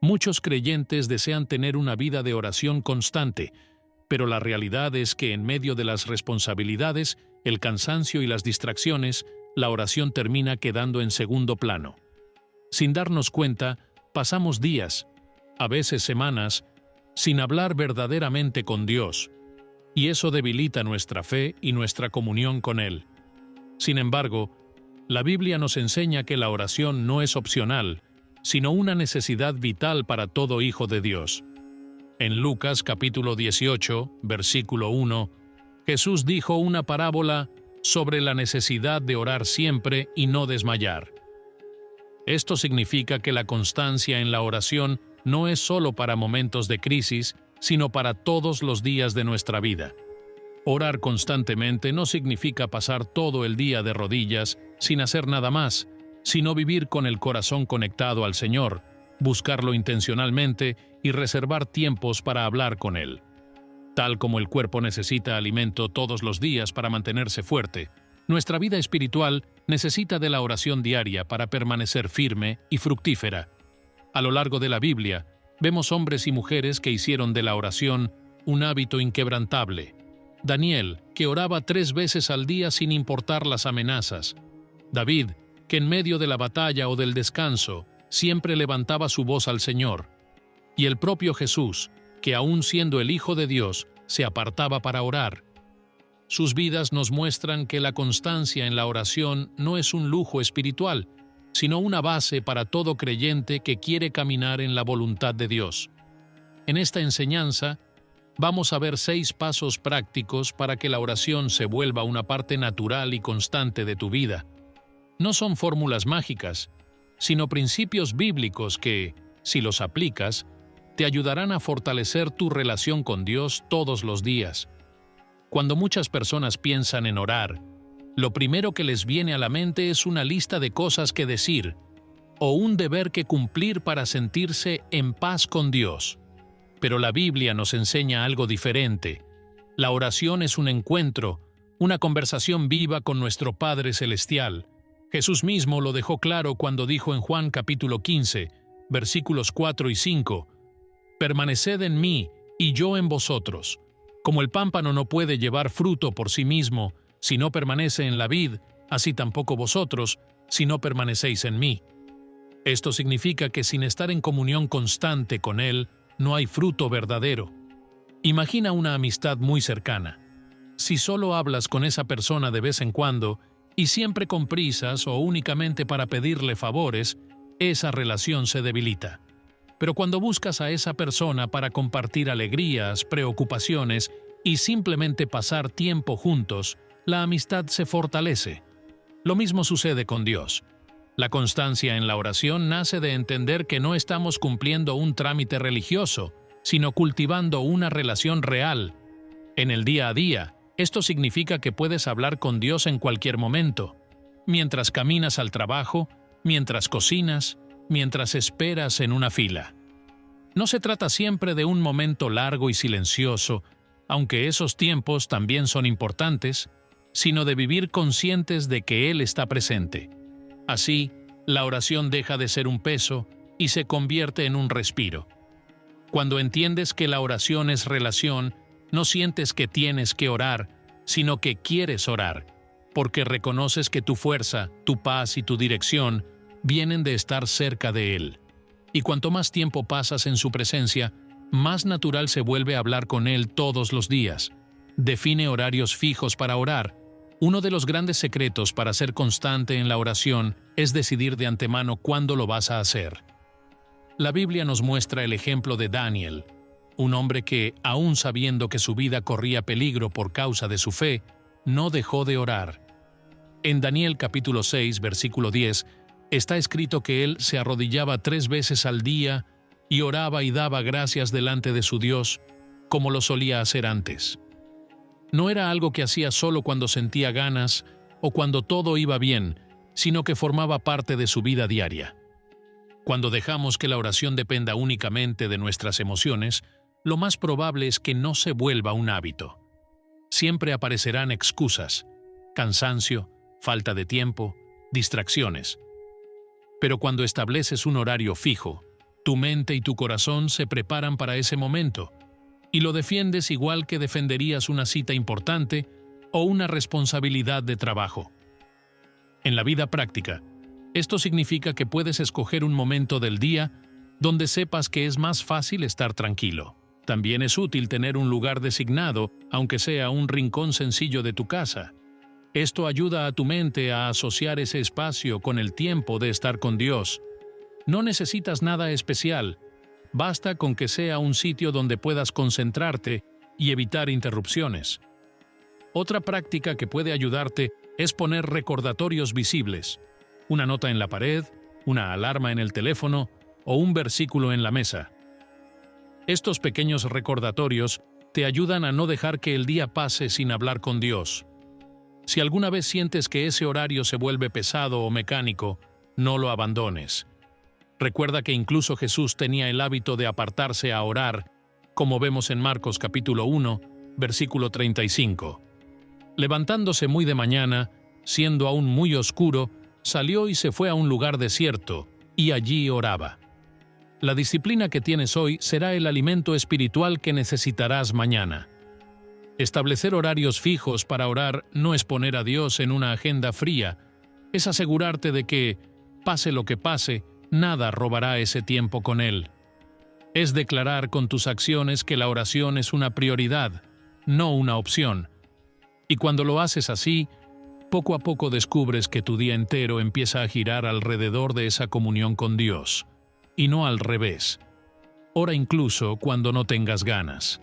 Muchos creyentes desean tener una vida de oración constante, pero la realidad es que en medio de las responsabilidades, el cansancio y las distracciones, la oración termina quedando en segundo plano. Sin darnos cuenta, pasamos días, a veces semanas, sin hablar verdaderamente con Dios, y eso debilita nuestra fe y nuestra comunión con Él. Sin embargo, la Biblia nos enseña que la oración no es opcional, sino una necesidad vital para todo hijo de Dios. En Lucas capítulo 18, versículo 1, Jesús dijo una parábola sobre la necesidad de orar siempre y no desmayar. Esto significa que la constancia en la oración no es solo para momentos de crisis, sino para todos los días de nuestra vida. Orar constantemente no significa pasar todo el día de rodillas sin hacer nada más, sino vivir con el corazón conectado al Señor, buscarlo intencionalmente y reservar tiempos para hablar con Él. Tal como el cuerpo necesita alimento todos los días para mantenerse fuerte, nuestra vida espiritual necesita de la oración diaria para permanecer firme y fructífera. A lo largo de la Biblia, vemos hombres y mujeres que hicieron de la oración un hábito inquebrantable. Daniel, que oraba 3 veces al día sin importar las amenazas. David, que en medio de la batalla o del descanso, siempre levantaba su voz al Señor. Y el propio Jesús, que aun siendo el Hijo de Dios, se apartaba para orar. Sus vidas nos muestran que la constancia en la oración no es un lujo espiritual, sino una base para todo creyente que quiere caminar en la voluntad de Dios. En esta enseñanza, vamos a ver 6 pasos prácticos para que la oración se vuelva una parte natural y constante de tu vida. No son fórmulas mágicas, sino principios bíblicos que, si los aplicas, te ayudarán a fortalecer tu relación con Dios todos los días. Cuando muchas personas piensan en orar, lo primero que les viene a la mente es una lista de cosas que decir o un deber que cumplir para sentirse en paz con Dios. Pero la Biblia nos enseña algo diferente. La oración es un encuentro, una conversación viva con nuestro Padre Celestial. Jesús mismo lo dejó claro cuando dijo en Juan capítulo 15, versículos 4 y 5, «Permaneced en mí y yo en vosotros. Como el pámpano no puede llevar fruto por sí mismo si no permanece en la vid, así tampoco vosotros si no permanecéis en mí». Esto significa que sin estar en comunión constante con Él, no hay fruto verdadero. Imagina una amistad muy cercana. Si solo hablas con esa persona de vez en cuando, y siempre con prisas o únicamente para pedirle favores, esa relación se debilita. Pero cuando buscas a esa persona para compartir alegrías, preocupaciones y simplemente pasar tiempo juntos, la amistad se fortalece. Lo mismo sucede con Dios. La constancia en la oración nace de entender que no estamos cumpliendo un trámite religioso, sino cultivando una relación real. En el día a día, esto significa que puedes hablar con Dios en cualquier momento, mientras caminas al trabajo, mientras cocinas, mientras esperas en una fila. No se trata siempre de un momento largo y silencioso, aunque esos tiempos también son importantes, sino de vivir conscientes de que Él está presente. Así, la oración deja de ser un peso y se convierte en un respiro. Cuando entiendes que la oración es relación, no sientes que tienes que orar, sino que quieres orar, porque reconoces que tu fuerza, tu paz y tu dirección vienen de estar cerca de Él. Y cuanto más tiempo pasas en su presencia, más natural se vuelve hablar con Él todos los días. Define horarios fijos para orar. Uno de los grandes secretos para ser constante en la oración es decidir de antemano cuándo lo vas a hacer. La Biblia nos muestra el ejemplo de Daniel, un hombre que, aun sabiendo que su vida corría peligro por causa de su fe, no dejó de orar. En Daniel capítulo 6, versículo 10, está escrito que él se arrodillaba 3 veces al día y oraba y daba gracias delante de su Dios, como lo solía hacer antes. No era algo que hacía solo cuando sentía ganas o cuando todo iba bien, sino que formaba parte de su vida diaria. Cuando dejamos que la oración dependa únicamente de nuestras emociones, lo más probable es que no se vuelva un hábito. Siempre aparecerán excusas, cansancio, falta de tiempo, distracciones. Pero cuando estableces un horario fijo, Tu mente y tu corazón se preparan para ese momento, y lo defiendes igual que defenderías una cita importante o una responsabilidad de trabajo. En la vida práctica, esto significa que puedes escoger un momento del día donde sepas que es más fácil estar tranquilo. También es útil tener un lugar designado, aunque sea un rincón sencillo de tu casa. Esto ayuda a tu mente a asociar ese espacio con el tiempo de estar con Dios. No necesitas nada especial, basta con que sea un sitio donde puedas concentrarte y evitar interrupciones. Otra práctica que puede ayudarte es poner recordatorios visibles, una nota en la pared, una alarma en el teléfono o un versículo en la mesa. Estos pequeños recordatorios te ayudan a no dejar que el día pase sin hablar con Dios. Si alguna vez sientes que ese horario se vuelve pesado o mecánico, no lo abandones. Recuerda que incluso Jesús tenía el hábito de apartarse a orar, como vemos en Marcos capítulo 1, versículo 35. Levantándose muy de mañana, siendo aún muy oscuro, salió y se fue a un lugar desierto, y allí oraba. La disciplina que tienes hoy será el alimento espiritual que necesitarás mañana. Establecer horarios fijos para orar no es poner a Dios en una agenda fría, es asegurarte de que, pase lo que pase, nada robará ese tiempo con Él. Es declarar con tus acciones que la oración es una prioridad, no una opción. Y cuando lo haces así, poco a poco descubres que tu día entero empieza a girar alrededor de esa comunión con Dios, y no al revés. Ora incluso cuando no tengas ganas.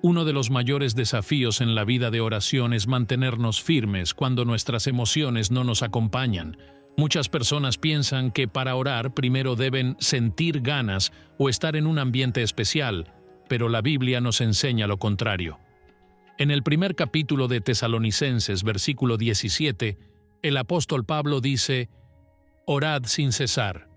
Uno de los mayores desafíos en la vida de oración es mantenernos firmes cuando nuestras emociones no nos acompañan. Muchas personas piensan que para orar primero deben sentir ganas o estar en un ambiente especial, pero la Biblia nos enseña lo contrario. En el primer capítulo de Tesalonicenses, versículo 17, el apóstol Pablo dice: «Orad sin cesar».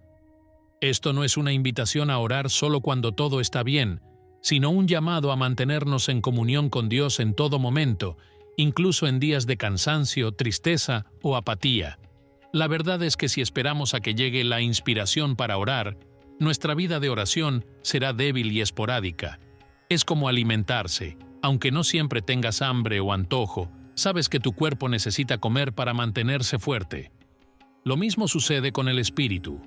Esto no es una invitación a orar solo cuando todo está bien, sino un llamado a mantenernos en comunión con Dios en todo momento, incluso en días de cansancio, tristeza o apatía. La verdad es que si esperamos a que llegue la inspiración para orar, nuestra vida de oración será débil y esporádica. Es como alimentarse. Aunque no siempre tengas hambre o antojo, sabes que tu cuerpo necesita comer para mantenerse fuerte. Lo mismo sucede con el espíritu.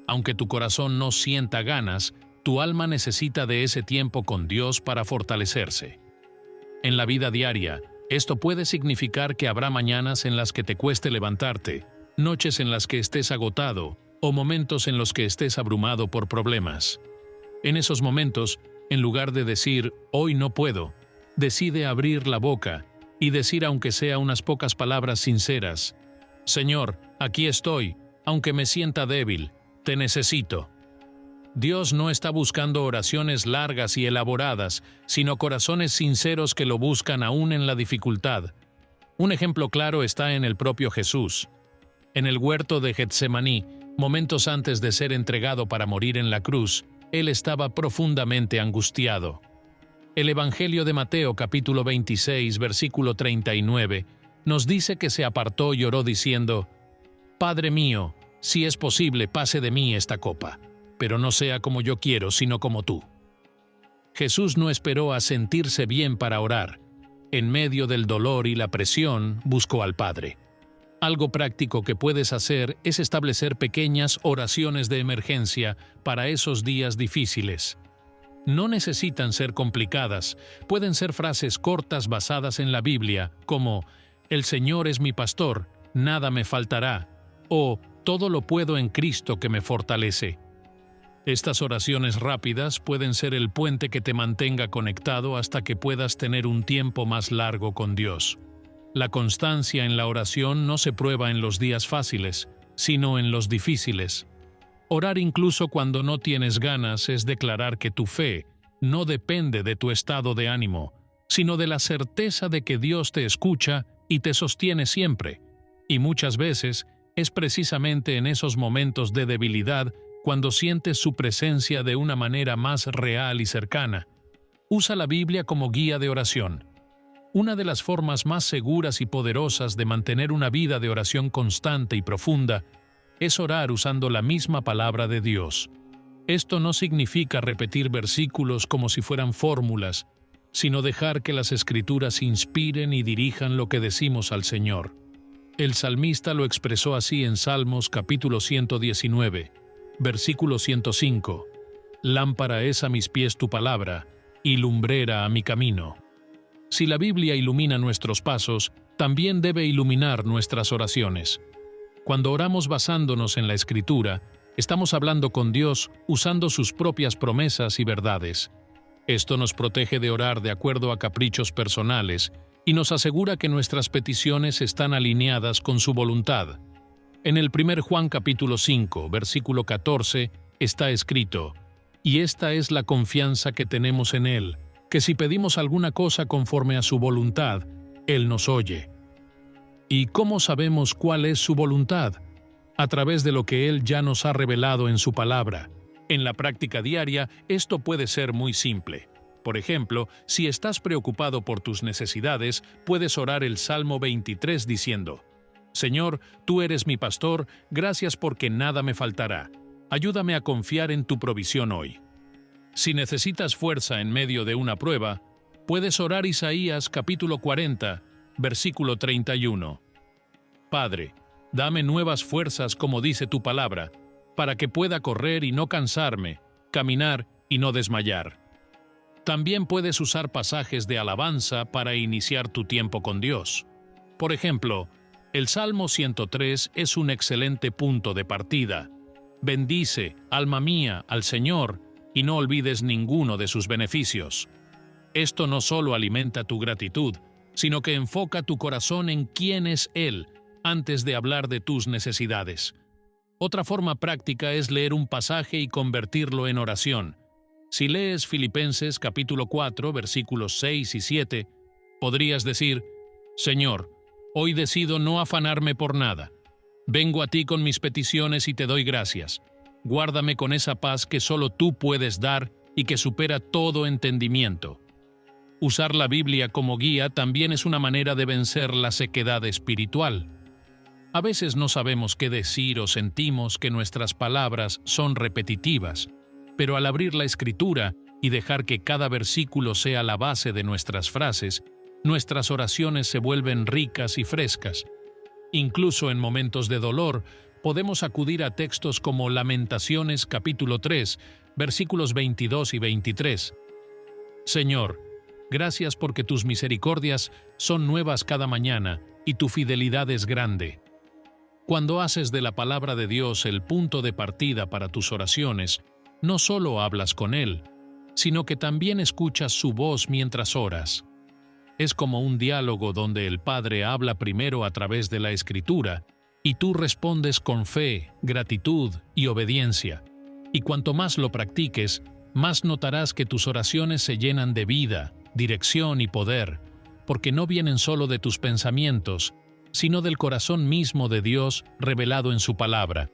Aunque tu corazón no sienta ganas, tu alma necesita de ese tiempo con Dios para fortalecerse. En la vida diaria, esto puede significar que habrá mañanas en las que te cueste levantarte, noches en las que estés agotado o momentos en los que estés abrumado por problemas. En esos momentos, en lugar de decir «hoy no puedo», decide abrir la boca y decir aunque sea unas pocas palabras sinceras: «Señor, aquí estoy, aunque me sienta débil, te necesito». Dios no está buscando oraciones largas y elaboradas, sino corazones sinceros que lo buscan aún en la dificultad. Un ejemplo claro está en el propio Jesús. En el huerto de Getsemaní, momentos antes de ser entregado para morir en la cruz, Él estaba profundamente angustiado. El Evangelio de Mateo capítulo 26, versículo 39, nos dice que se apartó y oró diciendo: «Padre mío, si es posible, pase de mí esta copa, pero no sea como yo quiero, sino como tú». Jesús no esperó a sentirse bien para orar. En medio del dolor y la presión, buscó al Padre. Algo práctico que puedes hacer es establecer pequeñas oraciones de emergencia para esos días difíciles. No necesitan ser complicadas, pueden ser frases cortas basadas en la Biblia, como «El Señor es mi pastor, nada me faltará», o «Todo lo puedo en Cristo que me fortalece». Estas oraciones rápidas pueden ser el puente que te mantenga conectado hasta que puedas tener un tiempo más largo con Dios. La constancia en la oración no se prueba en los días fáciles, sino en los difíciles. Orar incluso cuando no tienes ganas es declarar que tu fe no depende de tu estado de ánimo, sino de la certeza de que Dios te escucha y te sostiene siempre. Y muchas veces es precisamente en esos momentos de debilidad cuando sientes su presencia de una manera más real y cercana. Usa la Biblia como guía de oración. Una de las formas más seguras y poderosas de mantener una vida de oración constante y profunda es orar usando la misma palabra de Dios. Esto no significa repetir versículos como si fueran fórmulas, sino dejar que las Escrituras inspiren y dirijan lo que decimos al Señor. El salmista lo expresó así en Salmos capítulo 119, versículo 105. Lámpara es a mis pies tu palabra, y lumbrera a mi camino. Si la Biblia ilumina nuestros pasos, también debe iluminar nuestras oraciones. Cuando oramos basándonos en la Escritura, estamos hablando con Dios usando sus propias promesas y verdades. Esto nos protege de orar de acuerdo a caprichos personales y nos asegura que nuestras peticiones están alineadas con su voluntad. En el 1 Juan capítulo 5, versículo 14, está escrito: «Y esta es la confianza que tenemos en Él, que si pedimos alguna cosa conforme a su voluntad, Él nos oye». ¿Y cómo sabemos cuál es su voluntad? A través de lo que Él ya nos ha revelado en su palabra. En la práctica diaria, esto puede ser muy simple. Por ejemplo, si estás preocupado por tus necesidades, puedes orar el Salmo 23 diciendo: «Señor, tú eres mi pastor, gracias porque nada me faltará. Ayúdame a confiar en tu provisión hoy». Si necesitas fuerza en medio de una prueba, puedes orar Isaías capítulo 40, versículo 31. «Padre, dame nuevas fuerzas como dice tu palabra, para que pueda correr y no cansarme, caminar y no desmayar». También puedes usar pasajes de alabanza para iniciar tu tiempo con Dios. Por ejemplo, el Salmo 103 es un excelente punto de partida. Bendice, alma mía, al Señor, y no olvides ninguno de sus beneficios. Esto no solo alimenta tu gratitud, sino que enfoca tu corazón en quién es Él, antes de hablar de tus necesidades. Otra forma práctica es leer un pasaje y convertirlo en oración. Si lees Filipenses capítulo 4, versículos 6 y 7, podrías decir: «Señor, hoy decido no afanarme por nada. Vengo a ti con mis peticiones y te doy gracias. Guárdame con esa paz que solo tú puedes dar y que supera todo entendimiento». Usar la Biblia como guía también es una manera de vencer la sequedad espiritual. A veces no sabemos qué decir o sentimos que nuestras palabras son repetitivas, pero al abrir la Escritura y dejar que cada versículo sea la base de nuestras frases, nuestras oraciones se vuelven ricas y frescas. Incluso en momentos de dolor, podemos acudir a textos como Lamentaciones capítulo 3, versículos 22 y 23. «Señor, gracias porque tus misericordias son nuevas cada mañana y tu fidelidad es grande». Cuando haces de la palabra de Dios el punto de partida para tus oraciones, no solo hablas con Él, sino que también escuchas su voz mientras oras. Es como un diálogo donde el Padre habla primero a través de la Escritura y tú respondes con fe, gratitud y obediencia. Y cuanto más lo practiques, más notarás que tus oraciones se llenan de vida, dirección y poder, porque no vienen solo de tus pensamientos, sino del corazón mismo de Dios revelado en su palabra.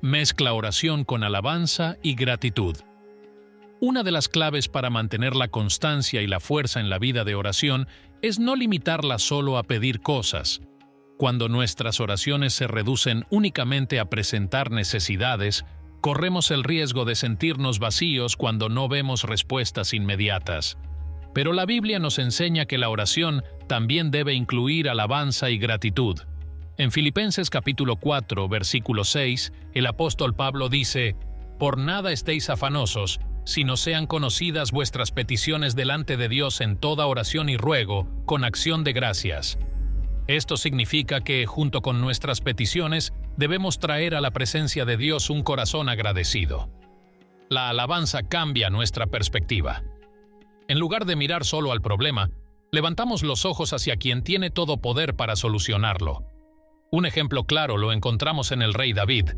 Mezcla oración con alabanza y gratitud. Una de las claves para mantener la constancia y la fuerza en la vida de oración es no limitarla solo a pedir cosas. Cuando nuestras oraciones se reducen únicamente a presentar necesidades, corremos el riesgo de sentirnos vacíos cuando no vemos respuestas inmediatas. Pero la Biblia nos enseña que la oración también debe incluir alabanza y gratitud. En Filipenses capítulo 4, versículo 6, el apóstol Pablo dice: «Por nada estéis afanosos, sino sean conocidas vuestras peticiones delante de Dios en toda oración y ruego, con acción de gracias». Esto significa que, junto con nuestras peticiones, debemos traer a la presencia de Dios un corazón agradecido. La alabanza cambia nuestra perspectiva. En lugar de mirar solo al problema, levantamos los ojos hacia quien tiene todo poder para solucionarlo. Un ejemplo claro lo encontramos en el rey David.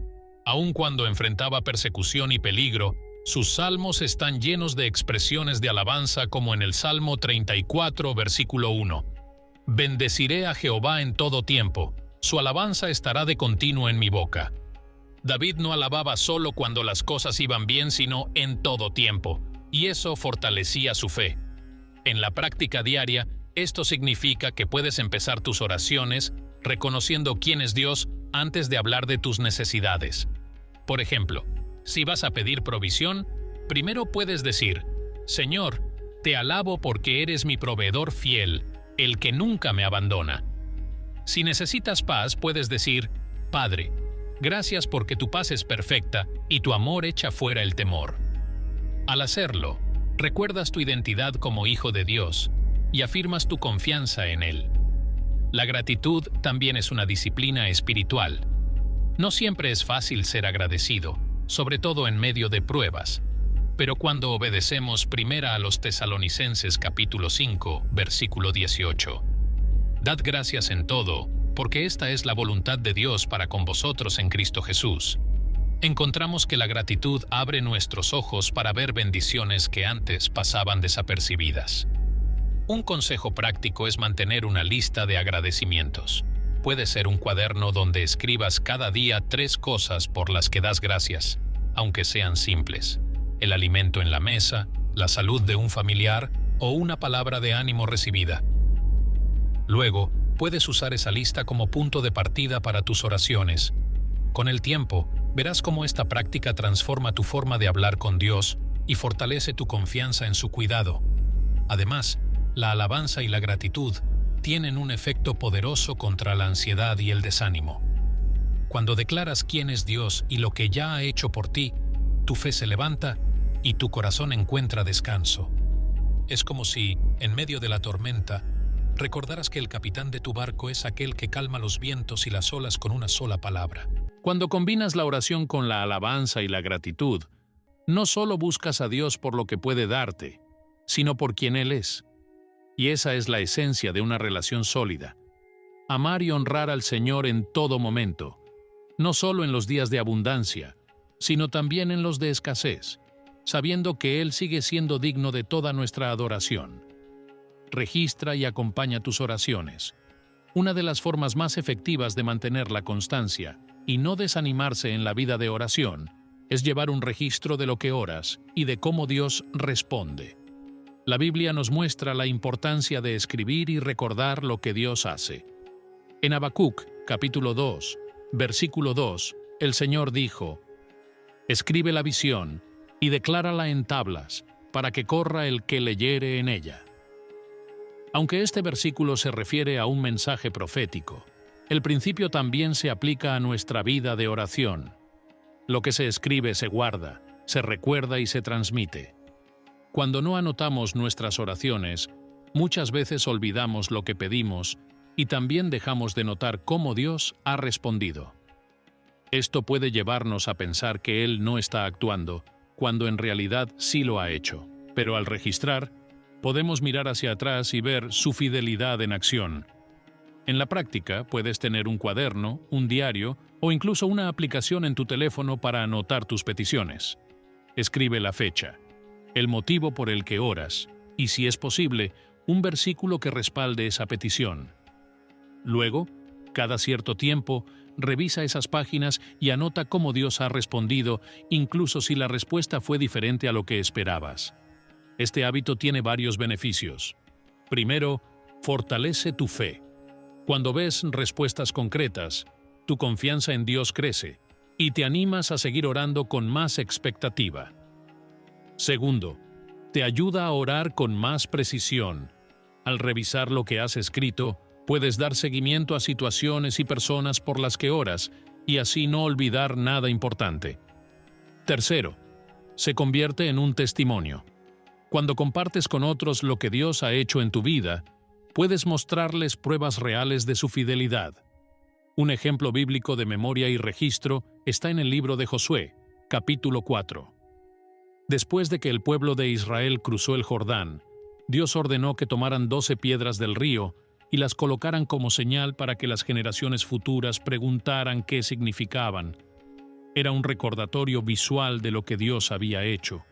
Aun cuando enfrentaba persecución y peligro, sus salmos están llenos de expresiones de alabanza, como en el Salmo 34, versículo 1. «Bendeciré a Jehová en todo tiempo, su alabanza estará de continuo en mi boca». David no alababa solo cuando las cosas iban bien, sino en todo tiempo, y eso fortalecía su fe. En la práctica diaria, esto significa que puedes empezar tus oraciones reconociendo quién es Dios antes de hablar de tus necesidades. Por ejemplo, Si vas a pedir provisión, primero puedes decir: Señor, te alabo porque eres mi proveedor fiel, el que nunca me abandona. Si necesitas paz, puedes decir: Padre, gracias porque tu paz es perfecta y tu amor echa fuera el temor. Al hacerlo, recuerdas tu identidad como hijo de Dios y afirmas tu confianza en Él. La gratitud también es una disciplina espiritual. No siempre es fácil ser agradecido, sobre todo en medio de pruebas. Pero cuando obedecemos primera a los Tesalonicenses capítulo 5, versículo 18, dad gracias en todo, porque esta es la voluntad de Dios para con vosotros en Cristo Jesús. Encontramos que la gratitud abre nuestros ojos para ver bendiciones que antes pasaban desapercibidas. Un consejo práctico es mantener una lista de agradecimientos. Puede ser un cuaderno donde escribas cada día 3 cosas por las que das gracias, aunque sean simples: el alimento en la mesa, la salud de un familiar o una palabra de ánimo recibida. Luego, puedes usar esa lista como punto de partida para tus oraciones. Con el tiempo, verás cómo esta práctica transforma tu forma de hablar con Dios y fortalece tu confianza en su cuidado. Además, la alabanza y la gratitud tienen un efecto poderoso contra la ansiedad y el desánimo. Cuando declaras quién es Dios y lo que ya ha hecho por ti, tu fe se levanta y tu corazón encuentra descanso. Es como si, en medio de la tormenta, recordaras que el capitán de tu barco es aquel que calma los vientos y las olas con una sola palabra. Cuando combinas la oración con la alabanza y la gratitud, no solo buscas a Dios por lo que puede darte, sino por quien Él es. Y esa es la esencia de una relación sólida: amar y honrar al Señor en todo momento, no solo en los días de abundancia, sino también en los de escasez, sabiendo que Él sigue siendo digno de toda nuestra adoración. Registra y acompaña tus oraciones. Una de las formas más efectivas de mantener la constancia y no desanimarse en la vida de oración es llevar un registro de lo que oras y de cómo Dios responde. La Biblia nos muestra la importancia de escribir y recordar lo que Dios hace. En Habacuc, capítulo 2, versículo 2, el Señor dijo: Escribe la visión y declárala en tablas, para que corra el que leyere en ella. Aunque este versículo se refiere a un mensaje profético, el principio también se aplica a nuestra vida de oración. Lo que se escribe se guarda, se recuerda y se transmite. Cuando no anotamos nuestras oraciones, muchas veces olvidamos lo que pedimos y también dejamos de notar cómo Dios ha respondido. Esto puede llevarnos a pensar que Él no está actuando, cuando en realidad sí lo ha hecho. Pero al registrar, podemos mirar hacia atrás y ver su fidelidad en acción. En la práctica, puedes tener un cuaderno, un diario o incluso una aplicación en tu teléfono para anotar tus peticiones. Escribe la fecha, el motivo por el que oras y, si es posible, un versículo que respalde esa petición. Luego, cada cierto tiempo, revisa esas páginas y anota cómo Dios ha respondido, incluso si la respuesta fue diferente a lo que esperabas. Este hábito tiene varios beneficios. Primero, fortalece tu fe. Cuando ves respuestas concretas, tu confianza en Dios crece y te animas a seguir orando con más expectativa. Segundo, te ayuda a orar con más precisión. Al revisar lo que has escrito, puedes dar seguimiento a situaciones y personas por las que oras y así no olvidar nada importante. Tercero, se convierte en un testimonio. Cuando compartes con otros lo que Dios ha hecho en tu vida, puedes mostrarles pruebas reales de su fidelidad. Un ejemplo bíblico de memoria y registro está en el libro de Josué, capítulo 4. Después de que el pueblo de Israel cruzó el Jordán, Dios ordenó que tomaran 12 piedras del río y las colocaran como señal para que las generaciones futuras preguntaran qué significaban. Era un recordatorio visual de lo que Dios había hecho.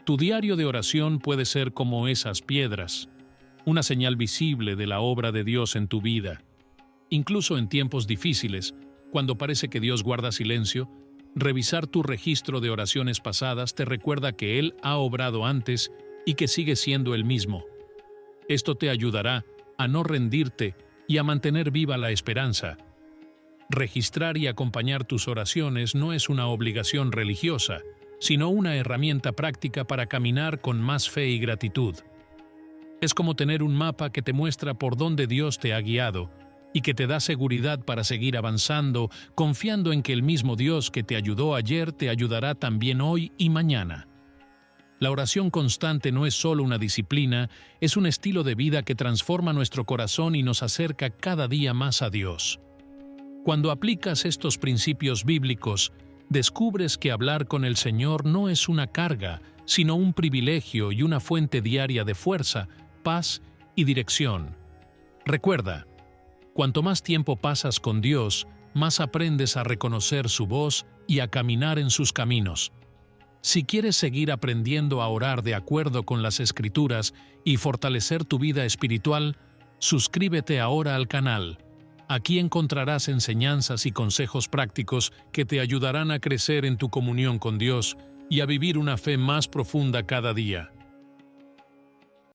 Tu diario de oración puede ser como esas piedras, una señal visible de la obra de Dios en tu vida. Incluso en tiempos difíciles, cuando parece que Dios guarda silencio, revisar tu registro de oraciones pasadas te recuerda que Él ha obrado antes y que sigue siendo el mismo. Esto te ayudará a no rendirte y a mantener viva la esperanza. Registrar y acompañar tus oraciones no es una obligación religiosa, sino una herramienta práctica para caminar con más fe y gratitud. Es como tener un mapa que te muestra por dónde Dios te ha guiado y que te da seguridad para seguir avanzando, confiando en que el mismo Dios que te ayudó ayer te ayudará también hoy y mañana. La oración constante no es solo una disciplina, es un estilo de vida que transforma nuestro corazón y nos acerca cada día más a Dios. Cuando aplicas estos principios bíblicos, descubres que hablar con el Señor no es una carga, sino un privilegio y una fuente diaria de fuerza, paz y dirección. Recuerda, cuanto más tiempo pasas con Dios, más aprendes a reconocer su voz y a caminar en sus caminos. Si quieres seguir aprendiendo a orar de acuerdo con las Escrituras y fortalecer tu vida espiritual, suscríbete ahora al canal. Aquí encontrarás enseñanzas y consejos prácticos que te ayudarán a crecer en tu comunión con Dios y a vivir una fe más profunda cada día.